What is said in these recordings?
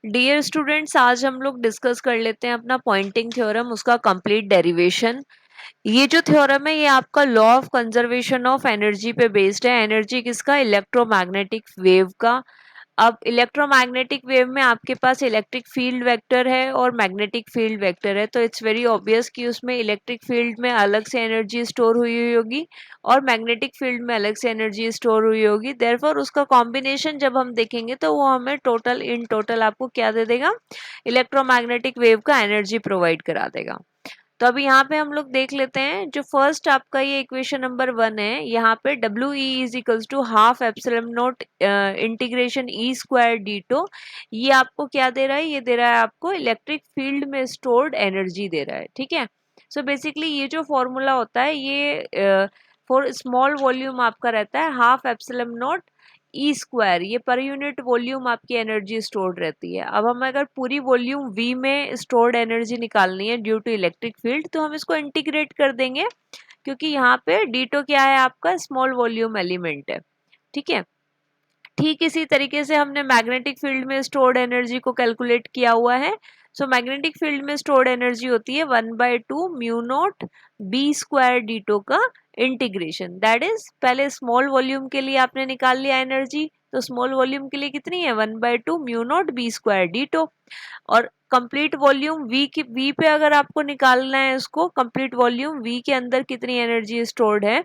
Dear students, आज हम लोग डिस्कस कर लेते हैं अपना पॉइंटिंग थ्योरम, उसका कंप्लीट डेरिवेशन। ये जो थ्योरम है ये आपका law of conservation of energy पे बेस्ड है। एनर्जी किसका? इलेक्ट्रोमैग्नेटिक वेव का। अब इलेक्ट्रोमैग्नेटिक वेव में आपके पास इलेक्ट्रिक फील्ड वेक्टर है और मैग्नेटिक फील्ड वेक्टर है, तो इट्स वेरी ऑब्वियस कि उसमें इलेक्ट्रिक फील्ड में अलग से एनर्जी स्टोर हुई होगी और मैग्नेटिक फील्ड में अलग से एनर्जी स्टोर हुई होगी। देयरफॉर उसका कॉम्बिनेशन जब हम देखेंगे तो वो हमें टोटल इन टोटल आपको क्या दे देगा? इलेक्ट्रोमैग्नेटिक वेव का एनर्जी प्रोवाइड करा देगा। तो अभी यहाँ पे हम लोग देख लेते हैं, जो फर्स्ट आपका ये इक्वेशन नंबर 1 है, यहाँ पे W E is equals to half epsilon not integration E square D tau. ये आपको क्या दे रहा है? ये दे रहा है आपको इलेक्ट्रिक फील्ड में स्टोर्ड एनर्जी दे रहा है। ठीक है, सो बेसिकली ये जो फॉर्मूला होता है ये फॉर स्मॉल वॉल्यूम आपका रहता है half epsilon not E square. ये पर यूनिट वॉल्यूम आपकी एनर्जी स्टोर्ड रहती है। अब हम अगर पूरी वॉल्यूम वी में स्टोर्ड एनर्जी निकालनी है ड्यू टू इलेक्ट्रिक फील्ड, तो हम इसको इंटीग्रेट कर देंगे, क्योंकि यहाँ पे डीटो क्या है? आपका स्मॉल वॉल्यूम एलिमेंट है। ठीक है, ठीक इसी तरीके से हमने मैग्नेटिक फील्ड में स्टोर्ड एनर्जी को कैलकुलेट किया हुआ है। सो मैग्नेटिक फील्ड में स्टोर्ड एनर्जी होती है 1/2 mu naught B square ditto का इंटीग्रेशन। दैट इज, पहले स्मॉल वॉल्यूम के लिए आपने निकाल लिया एनर्जी, तो स्मॉल वॉल्यूम के लिए कितनी है? 1/2 mu naught B square ditto. और कंप्लीट वॉल्यूम वी पे अगर आपको निकालना है, इसको कंप्लीट वॉल्यूम वी के अंदर कितनी एनर्जी स्टोर्ड है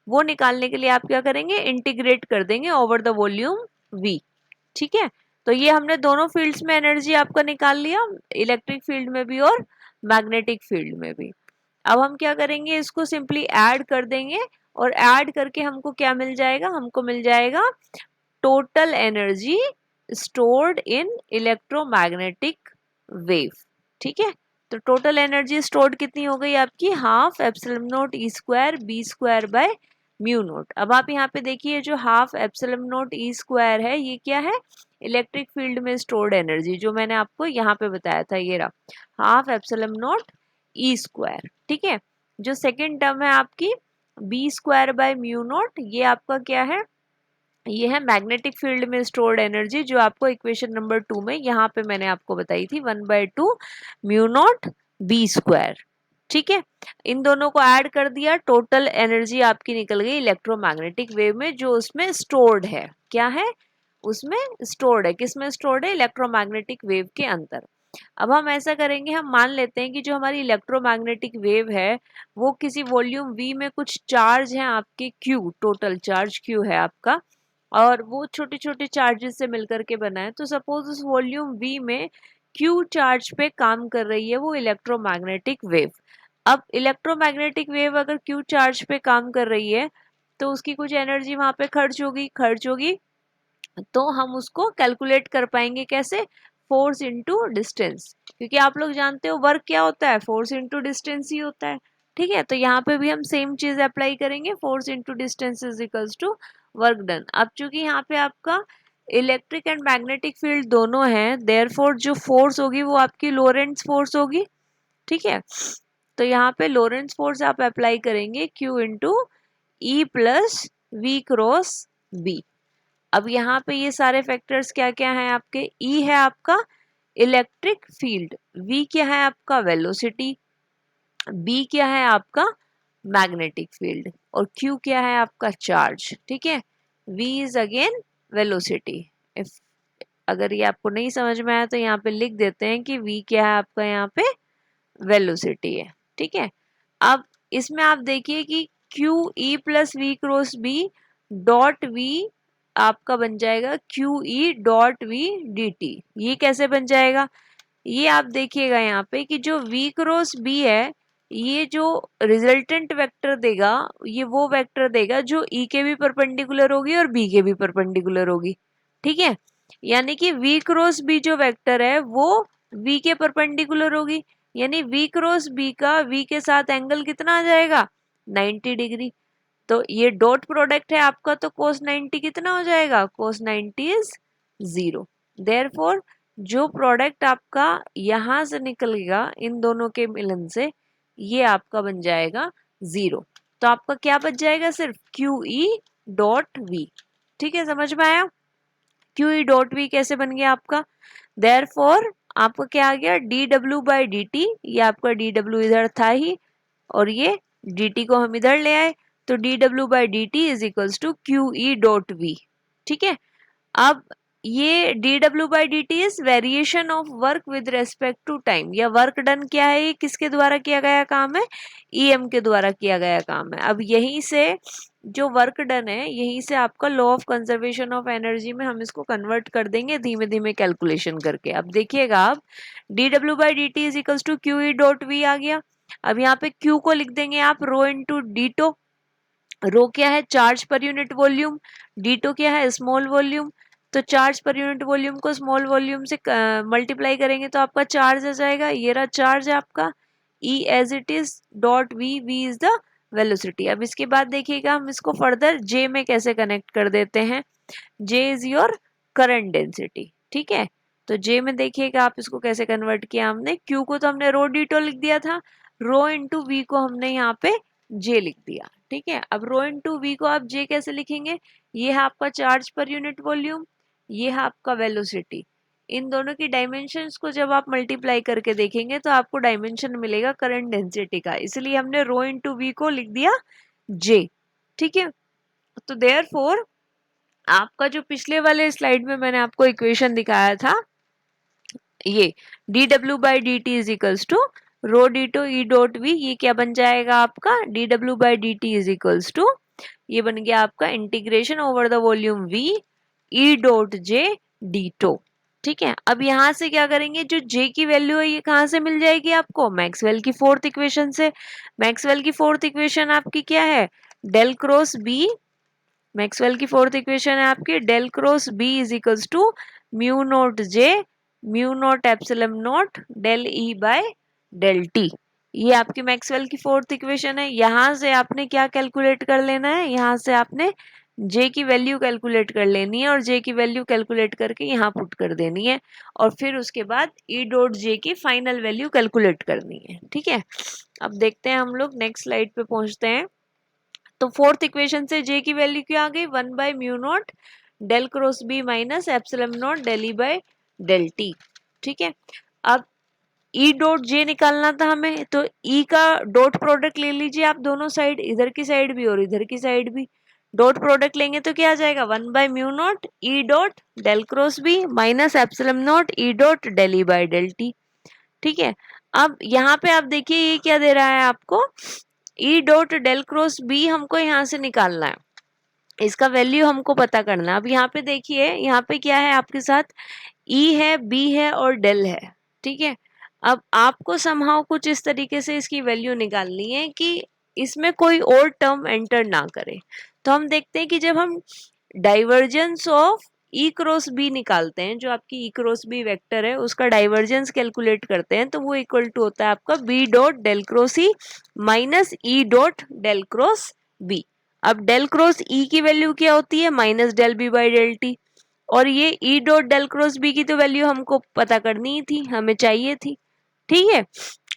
वो निकालने के लिए आप क्या करेंगे? इंटीग्रेट कर देंगे ओवर द वॉल्यूम वी। ठीक है, तो ये हमने दोनों फील्ड्स में एनर्जी आपका निकाल लिया, इलेक्ट्रिक फील्ड में भी और मैग्नेटिक फील्ड में भी। अब हम क्या करेंगे? इसको सिंपली ऐड कर देंगे और ऐड करके हमको क्या मिल जाएगा? हमको मिल जाएगा total energy stored in electromagnetic wave. ठीक है, तो टोटल एनर्जी स्टोर्ड कितनी हो गई आपकी? Half epsilon not E square B square by mu not. अब आप यहाँ पे देखिए, जो half epsilon not E square है ये क्या है? इलेक्ट्रिक फील्ड में स्टोर्ड एनर्जी, जो मैंने आपको यहाँ पे बताया था, ये रहा half epsilon not E square. ठीक है, जो सेकेंड टर्म है आपकी B square by mu not, ये आपका क्या है? ये है मैग्नेटिक फील्ड में स्टोर्ड एनर्जी, जो आपको इक्वेशन नंबर 2 में यहाँ पे मैंने आपको बताई थी 1/2 म्यू नॉट बी स्क्वायर। ठीक है, इन दोनों को ऐड कर दिया, टोटल एनर्जी आपकी निकल गई इलेक्ट्रोमैग्नेटिक वेव में, जो उसमें स्टोर्ड है। क्या है? उसमें स्टोर्ड है। किसमें स्टोर्ड है? इलेक्ट्रोमैग्नेटिक वेव के अंदर। अब हम ऐसा करेंगे, हम मान लेते हैं कि जो हमारी इलेक्ट्रोमैग्नेटिक वेव है वो किसी वॉल्यूम वी में कुछ चार्ज है आपके क्यू, टोटल चार्ज क्यू है आपका, और वो छोटे छोटे चार्जेस से मिलकर के बना है। तो सपोज उस वॉल्यूम वी में क्यू चार्ज पे काम कर रही है वो इलेक्ट्रोमैग्नेटिक वेव। अब इलेक्ट्रोमैग्नेटिक वेव अगर क्यू चार्ज पे काम कर रही है तो उसकी कुछ एनर्जी वहां पे खर्च होगी, तो हम उसको कैलकुलेट कर पाएंगे कैसे? फोर्स इनटू डिस्टेंस, क्योंकि आप लोग जानते हो वर्क क्या होता है? फोर्स इनटू डिस्टेंस ही होता है। ठीक है, तो यहाँ पे भी हम सेम चीज अप्लाई करेंगे, force into distance is equals to work done. अब चूंकि यहाँ पे आपका इलेक्ट्रिक एंड मैग्नेटिक फील्ड दोनों है, देयरफॉर जो फोर्स होगी वो आपकी लोरेंट्ज फोर्स होगी। ठीक है, तो यहाँ पे लोरेंट्ज फोर्स आप अप्लाई करेंगे Q into E plus V cross B. अब यहाँ पे ये सारे फैक्टर्स क्या क्या हैं आपके? E है आपका इलेक्ट्रिक फील्ड, V क्या है आपका? वेलोसिटी, B क्या है आपका? मैग्नेटिक फील्ड, और Q क्या है आपका? चार्ज। ठीक है, V is again velocity. If अगर ये आपको नहीं समझ में आया तो यहाँ पे लिख देते हैं कि V क्या है आपका? यहाँ पे वेलोसिटी है। ठीक है, अब इसमें आप देखिए कि Q E plus V cross B dot V आपका बन जाएगा Q E dot V D T. ये कैसे बन जाएगा? ये आप देखिएगा यहाँ पे कि जो v क्रॉस b है, ये जो रिजल्टेंट वेक्टर देगा ये वो वेक्टर देगा जो e के भी परपेंडिकुलर होगी और b के भी परपेंडिकुलर होगी। ठीक है, यानी कि v क्रॉस b जो वेक्टर है वो v के परपेंडिकुलर होगी, यानी v क्रॉस b का v के साथ एंगल कितना आ जाएगा? 90 डिग्री। तो ये डॉट प्रोडक्ट है आपका, तो cos 90 कितना हो जाएगा? cos 90 is 0। देयरफॉर जो प्रोडक्ट आपका यहां से निकलेगा इन दोनों के मिलन से, ये आपका बन जाएगा 0। तो आपका क्या बच जाएगा? सिर्फ क्यू ई डॉट वी। ठीक है, समझ में आया? क्यू ई डॉट वी कैसे बन गया आपका, देयरफॉर आपका क्या आ गया, d W by D T, ये आपका डी डब्ल्यू इधर था ही और ये डी टी को हम इधर ले आए, तो D W by D T is equals to Q E dot V. ठीक है, अब ये D W by D T is variation of work with respect to time, या वर्क डन क्या है, ये किसके द्वारा किया गया काम है, ईएम के द्वारा किया गया काम है। अब यहीं से जो वर्क डन है, यहीं से आपका law of conservation of energy में हम इसको कन्वर्ट कर देंगे धीमे धीमे कैलकुलेशन करके। अब देखिएगा आप, d W by D T is equals to Q E dot v आ गया। अब यहाँ पे क्यू को लिख देंगे आप रो इंटू डीटो, रो क्या है, charge per unit volume, ditto क्या है, स्मॉल वॉल्यूम, तो चार्ज पर यूनिट वॉल्यूम को स्मॉल वॉल्यूम से मल्टीप्लाई करेंगे तो आपका चार्ज आ जाएगा, ये रहा चार्ज है आपका, E as it is dot V, V is the velocity. अब इसके बाद देखिएगा हम इसको फर्दर J में कैसे कनेक्ट कर देते हैं, J is your current density. ठीक है, तो J में देखिएगा आप इसको कैसे कन्वर्ट किया हमने, Q को तो हमने रो डीटो लिख दिया था, रो इंटू वी को हमने यहाँ पे J लिख दिया। ठीक है, अब रो इंटू वी को आप J कैसे लिखेंगे, ये है आपका चार्ज पर यूनिट वॉल्यूम, ये है आपका वेलोसिटी, इन दोनों की डायमेंशंस को जब आप मल्टीप्लाई करके देखेंगे तो आपको डायमेंशन मिलेगा करंट डेंसिटी का, इसलिए हमने रो इंटू वी को लिख दिया J। ठीक है, तो देयरफॉर आपका जो पिछले वाले स्लाइड में मैंने आपको इक्वेशन दिखाया था, ये D W by D T is equals to rho D tau E dot V, ये क्या बन जाएगा आपका, D W by D T is equals to, ये बन गया आपका integration over the volume we E dot J D tau. ठीक है, अब यहाँ से क्या करेंगे, जो J की वैल्यू है ये कहाँ से मिल जाएगी आपको, मैक्सवेल की फोर्थ इक्वेशन से। मैक्सवेल की फोर्थ इक्वेशन आपकी क्या है, डेल क्रॉस बी, मैक्सवेल की फोर्थ इक्वेशन है आपकी del cross B is equals to mu naught J mu naught epsilon naught del E by del t, ये आपकी मैक्सवेल की फोर्थ इक्वेशन है। यहाँ से आपने क्या कैलकुलेट कर लेना है, यहाँ से आपने J की वैल्यू कैलकुलेट कर लेनी है और J की वैल्यू कैलकुलेट करके यहाँ पुट कर देनी है और फिर उसके बाद E डॉट J की फाइनल वैल्यू कैलकुलेट करनी है। ठीक है, अब देखते हैं हम लोग नेक्स्ट स्लाइड पे पहुंचते हैं। तो फोर्थ इक्वेशन से J की वैल्यू क्या आ गई, 1 by mu naught del cross B minus epsilon naught del E by del t. ठीक है, अब E डॉट J निकालना था हमें, तो E का डॉट प्रोडक्ट ले लीजिए आप दोनों साइड, इधर की साइड भी और इधर की साइड भी, डॉट प्रोडक्ट लेंगे तो क्या आ जाएगा, 1 by mu not E dot del cross B minus epsilon naught E dot del E by del t. ठीक है, अब यहाँ पे आप देखिए ये क्या दे रहा है आपको, E dot del cross B हमको यहाँ से निकालना है, इसका वैल्यू हमको पता करना है। अब यहाँ पे देखिए, यहाँ पे क्या है आपके साथ, ई है, बी है और डेल है। ठीक है, अब आपको समहाउ कुछ इस तरीके से इसकी वैल्यू निकालनी है कि इसमें कोई और टर्म एंटर ना करे। तो हम देखते हैं कि जब हम divergence of E cross B निकालते हैं, जो आपकी ई क्रॉस बी वेक्टर है उसका डाइवर्जेंस कैलकुलेट करते हैं, तो वो इक्वल टू होता है आपका B dot del cross E minus E dot del cross B. अब डेल क्रॉस ई की वैल्यू क्या होती है, minus del B by del t, और ये E dot del cross B की तो वैल्यू हमको पता करनी ही थी, हमें चाहिए थी। ठीक है,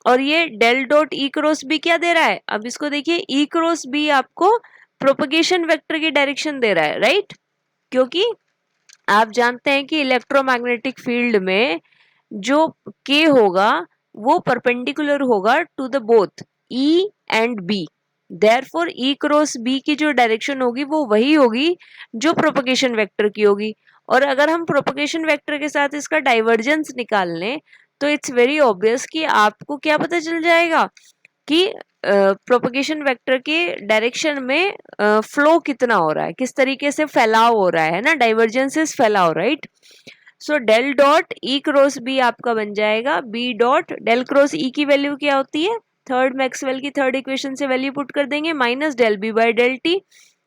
और ये del dot E cross B क्या दे रहा है, अब इसको देखिए, ई क्रॉस बी आपको प्रोपगेशन वेक्टर की डायरेक्शन दे रहा है, राइट, क्योंकि आप जानते हैं कि इलेक्ट्रोमैग्नेटिक फील्ड में जो के होगा वो परपेंडिकुलर होगा to the both E and B, therefore E cross B की जो डायरेक्शन होगी वो वही होगी जो प्रोपगेशन वेक्टर की होगी। और अगर हम प्रोपगेशन वेक्टर के साथ इसका डाइवर्जेंस निकाल लें तो इट्स वेरी ऑब्वियस कि आपको क्या पता चल जाएगा कि प्रोपगेशन वेक्टर के डायरेक्शन में फ्लो कितना हो रहा है, किस तरीके से फैलाव हो रहा है ना, डाइवर्जेंस इज फैलाव, right. So del dot E cross B आपका बन जाएगा B dot del cross E की वैल्यू क्या होती है, थर्ड मैक्सवेल की थर्ड इक्वेशन से वैल्यू पुट कर देंगे, minus del B by del T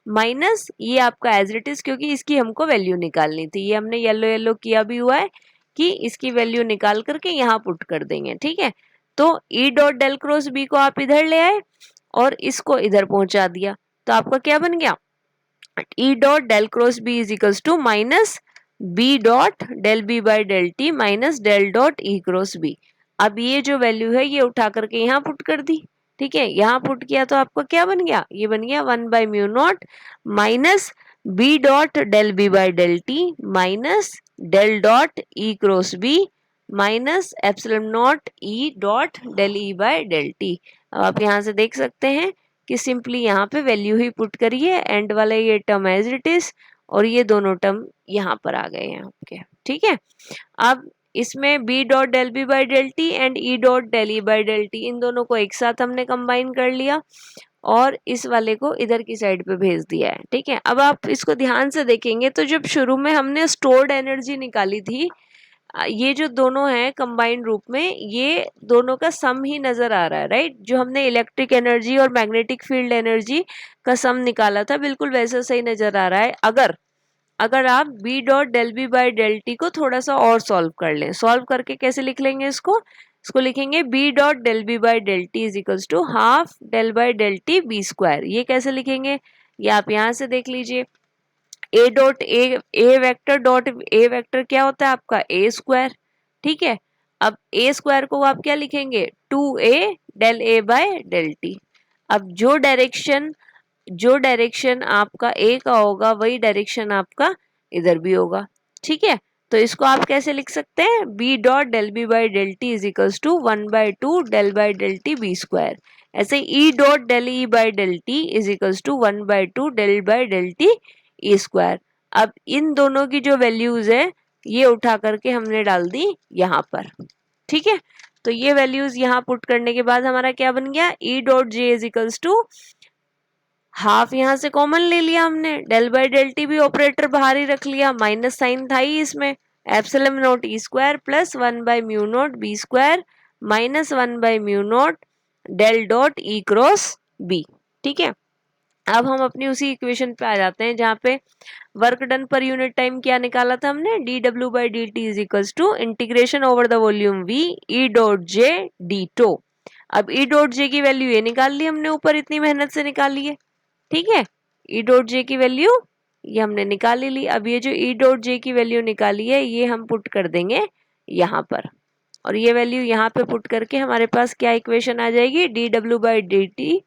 minus ये आपका एज इट इज, क्योंकि इसकी हमको वैल्यू निकालनी थी, ये हमने येलो येलो किया भी हुआ है कि इसकी वैल्यू निकाल करके यहाँ पुट कर देंगे। ठीक है, तो E dot del cross B को आप इधर ले आए और इसको इधर पहुंचा दिया, तो आपका क्या बन गया, E dot del cross B is equals to minus B dot del B by del T minus del dot E cross B. अब ये जो वैल्यू है ये उठा करके यहाँ पुट कर दी। ठीक है, यहाँ पुट किया तो आपका क्या बन गया, ये बन गया 1 by mu not minus B dot del B by del T minus del dot E cross B minus epsilon not E dot del E by del T. अब आप यहाँ से देख सकते हैं कि सिंपली यहाँ पे वैल्यू ही पुट करिए, एंड वाला ये टर्म एज इट इज और ये दोनों टर्म यहाँ पर आ गए हैं आपके। ठीक है, अब इसमें B dot del B by del t and E dot del E by del t, इन दोनों को एक साथ हमने कंबाइन कर लिया और इस वाले को इधर की साइड पे भेज दिया है। ठीक है, अब आप इसको ध्यान से देखेंगे तो जब शुरू में हमने स्टोर्ड एनर्जी निकाली थी, ये जो दोनों हैं कंबाइंड रूप में, ये दोनों का सम ही नजर आ रहा है, राइट। जो हमने इलेक्ट्रिक एनर्जी और मैग्नेटिक फील्ड एनर्जी का सम निकाला था बिल्कुल वैसा सही नजर आ रहा है। अगर आप B dot del B by del T को थोड़ा सा और सॉल्व कर लें, सॉल्व करके कैसे लिख लेंगे इसको लिखेंगे B dot del B by del T is equals to half del by del T B square. ये कैसे लिखेंगे, ये आप यहाँ से देख लीजिए। A dot A vector dot A vector क्या होता है आपका ए स्क्वायर। ठीक है, अब ए स्क्वायर को आप क्या लिखेंगे 2a del A by del T. अब जो डायरेक्शन आपका ए का होगा वही डायरेक्शन आपका इधर भी होगा। ठीक है, तो इसको आप कैसे लिख सकते हैं, B dot del B by del T is equals to 1/2 del by del T B square. ऐसे E dot del E by del T is equals to 1/2 del by del t E square. अब इन दोनों की जो values है ये उठा करके हमने डाल दी यहाँ पर। ठीक है, तो ये वैल्यूज यहाँ पुट करने के बाद हमारा क्या बन गया, E dot J is equals to half यहाँ से कॉमन ले लिया हमने, डेल बाई डेल टी भी ऑपरेटर बाहर ही रख लिया, माइनस साइन था ही इसमें, epsilon not E square plus 1/म्यू नॉट बी स्क्वायर माइनस 1/म्यू naught del dot E cross B. ठीक है, अब हम अपनी उसी इक्वेशन पे आ जाते हैं जहाँ पे work done per unit time क्या निकाला था हमने, D W by D T is equals to integration over the volume we E dot J D tau. अब ई डॉट जे की वैल्यू ये निकाल ली हमने, ऊपर इतनी मेहनत से निकाली है। ठीक है, ई डॉट जे की वैल्यू ये हमने निकाल ली। अब ये जो ई डॉट जे की वैल्यू निकाली है ये हम पुट कर देंगे यहाँ पर, और ये वैल्यू यहाँ पे पुट करके हमारे पास क्या इक्वेशन आ जाएगी, d W by D T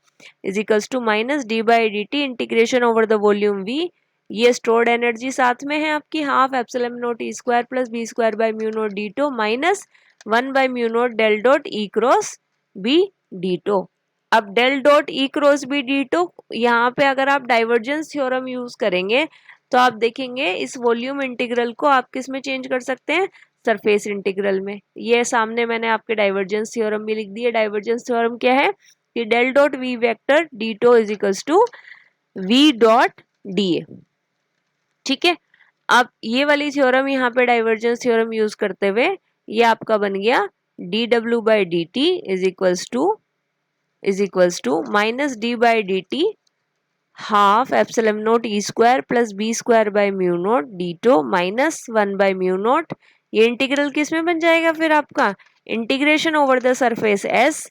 is equals to minus d by D t integration over the volume v. ये स्टोर्ड एनर्जी साथ में है आपकी, half epsilon not E square plus B square by mu naught d tau minus 1/म्यू naught del dot E cross B d tau. अब del dot E cross B d tau, यहाँ पे अगर आप डाइवर्जेंस थ्योरम यूज करेंगे तो आप देखेंगे इस वॉल्यूम इंटीग्रल को आप किस में चेंज कर सकते हैं, सरफेस इंटीग्रल में। ये सामने मैंने आपके डाइवर्जेंस थ्योरम भी लिख दी है। डाइवर्जेंस थ्योरम क्या है कि del dot V vector D tau is equals to V dot D A. ठीक है, अब ये वाली थ्योरम यहाँ पे डाइवर्जेंस थ्योरम यूज करते हुए ये आपका बन गया d W by D T is equals to minus d by D t half epsilon not E square plus B square by mu naught d tau minus 1/म्यू naught. ये integral किस में बन जाएगा फिर आपका, integration over the surface S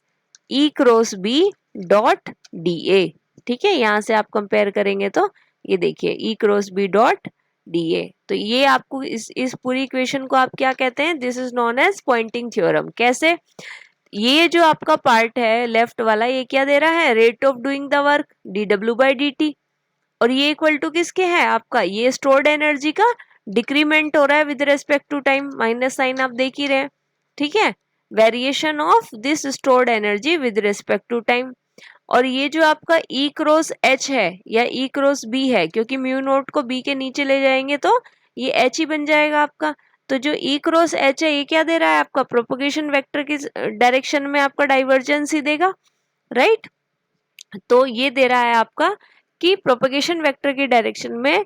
E cross B dot D A. ठीक है, यहाँ से आप कंपेयर करेंगे तो ये देखिए E cross B dot D A. तो ये आपको इस पूरी इक्वेशन को आप क्या कहते हैं, this is known as Poynting theorem. कैसे, ये जो आपका पार्ट है लेफ्ट वाला ये क्या दे रहा है, rate of doing the work D W by D T, और ये इक्वल टू किसके है आपका, ये स्टोर्ड एनर्जी का डिक्रीमेंट हो रहा है with respect to time, minus sign आप देख ही रहे हैं। ठीक है, variation of this stored energy with respect to time. और ये जो आपका ई क्रॉस एच है या ई क्रॉस बी है, क्योंकि म्यू नोट को बी के नीचे ले जाएंगे तो ये एच ही बन जाएगा आपका। तो जो ई क्रॉस एच है ये क्या दे रहा है आपका, प्रोपगेशन वेक्टर की डायरेक्शन में आपका डाइवर्जेंस ही देगा, राइट। तो ये दे रहा है आपका कि प्रोपगेशन वेक्टर की डायरेक्शन में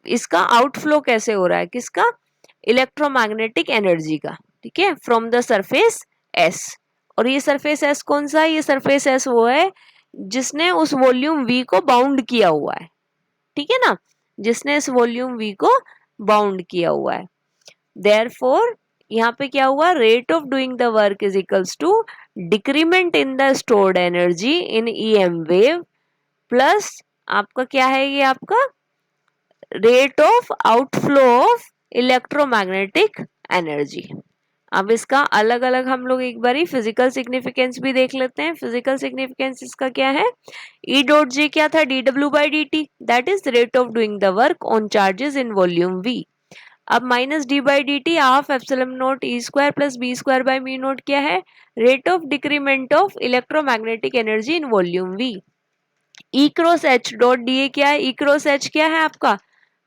इसका आउटफ्लो कैसे हो रहा है, किसका, इलेक्ट्रोमैग्नेटिक एनर्जी का। ठीक है, फ्रॉम द सरफेस एस। और ये सरफेस एस कौन सा है, ये सरफेस एस वो है जिसने उस वॉल्यूम वी को बाउंड किया हुआ है। ठीक है ना, जिसने इस वॉल्यूम वी को बाउंड किया हुआ है। देयरफॉर यहाँ पे क्या हुआ, rate of doing the work is equals to decrement in the stored energy in EM wave plus आपका क्या है, ये आपका rate of outflow of electromagnetic energy. अब इसका अलग अलग हम लोग एक बारी फिजिकल सिग्निफिकेंस भी देख लेते हैं। फिजिकल सिग्निफिकेंस इसका क्या है, ई डॉट जे क्या था, d W by D t, that is rate of doing the work on charges in volume v. अब minus d by D t half epsilon not E square plus B square by mu naught क्या है, rate of decrement of electromagnetic energy in volume we. E cross H dot D A क्या है, ई cross H क्या है आपका,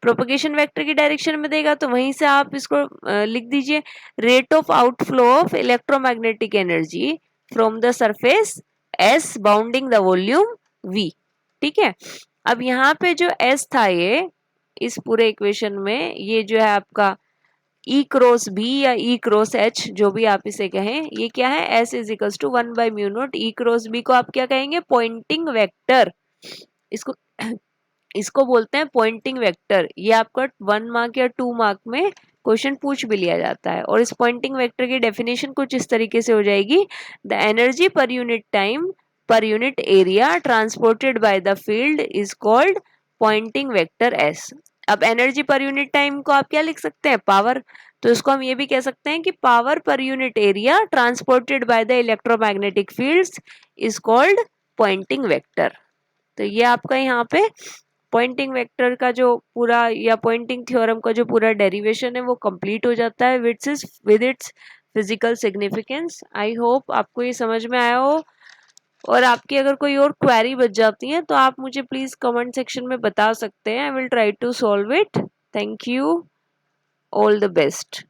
propagation vector की direction में देगा, तो वहीं से आप इसको लिख दीजिए, rate of outflow of electromagnetic energy from the surface S bounding the volume we. ठीक है, अब यहाँ पे जो एस था ये इस पूरे इक्वेशन में, ये जो है आपका ई क्रॉस बी या ई क्रॉस एच जो भी आप इसे कहें, ये क्या है, S is equals to 1 by mu not E cross B को आप क्या कहेंगे, पॉइंटिंग वेक्टर। इसको इसको बोलते हैं पॉइंटिंग वेक्टर। ये आपका 1 मार्क या 2 मार्क में क्वेश्चन पूछ भी लिया जाता है। और इस पॉइंटिंग वेक्टर की डेफिनेशन कुछ इस तरीके से हो जाएगी, the energy per unit time per unit area transported by the field is called Poynting vector S. अब एनर्जी पर यूनिट टाइम को आप क्या लिख सकते हैं, पावर, तो इसको हम ये भी कह सकते हैं कि power per unit area transported by the electromagnetic fields is called Poynting vector. तो ये आपका यहाँ पे पॉइंटिंग वेक्टर का जो पूरा या पॉइंटिंग थ्योरम का जो पूरा डेरिवेशन है वो कंप्लीट हो जाता है with its physical significance. I hope आपको ये समझ में आया हो, और आपकी अगर कोई और क्वेरी बच जाती है तो आप मुझे प्लीज कमेंट सेक्शन में बता सकते हैं। I will try to solve it. Thank you, all the best.